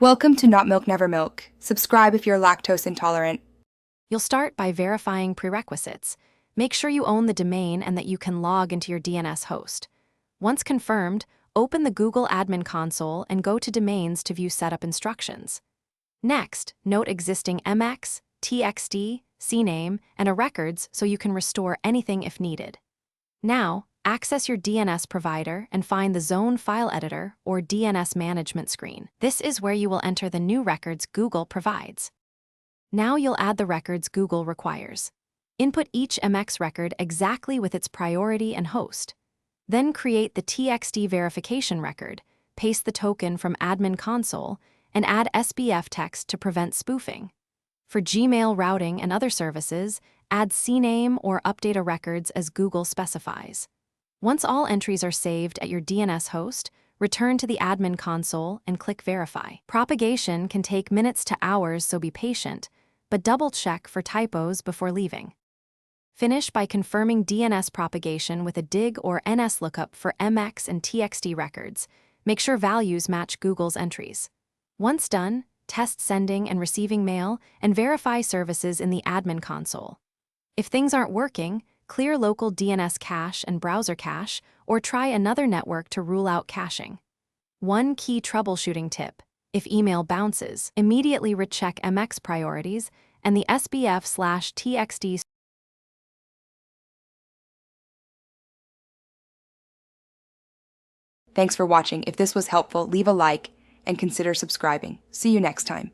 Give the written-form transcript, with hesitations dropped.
Welcome to Not Milk Never Milk. Subscribe if you're lactose intolerant. You'll start by verifying prerequisites. Make sure you own the domain and that you can log into your DNS host. Once confirmed, open the Google Admin Console and go to Domains to view setup instructions. Next, note existing MX, TXT, CNAME, and a records so you can restore anything if needed. Now, access your DNS provider and find the Zone File Editor or DNS Management screen. This is where you will enter the new records Google provides. Now you'll add the records Google requires. Input each MX record exactly with its priority and host. Then create the TXT verification record, paste the token from Admin Console, and add SBF text to prevent spoofing. For Gmail routing and other services, add CNAME or update a records as Google specifies. Once all entries are saved at your DNS host, return to the Admin Console and click Verify. Propagation can take minutes to hours, so be patient, but double-check for typos before leaving. Finish by confirming DNS propagation with a DIG or NS lookup for MX and TXT records. Make sure values match Google's entries. Once done, test sending and receiving mail and verify services in the Admin Console. If things aren't working, clear local DNS cache and browser cache, or try another network to rule out caching. One key troubleshooting tip: if email bounces, immediately recheck MX priorities and the SBF/TXT. Thanks for watching. If this was helpful, leave a like and consider subscribing. See you next time.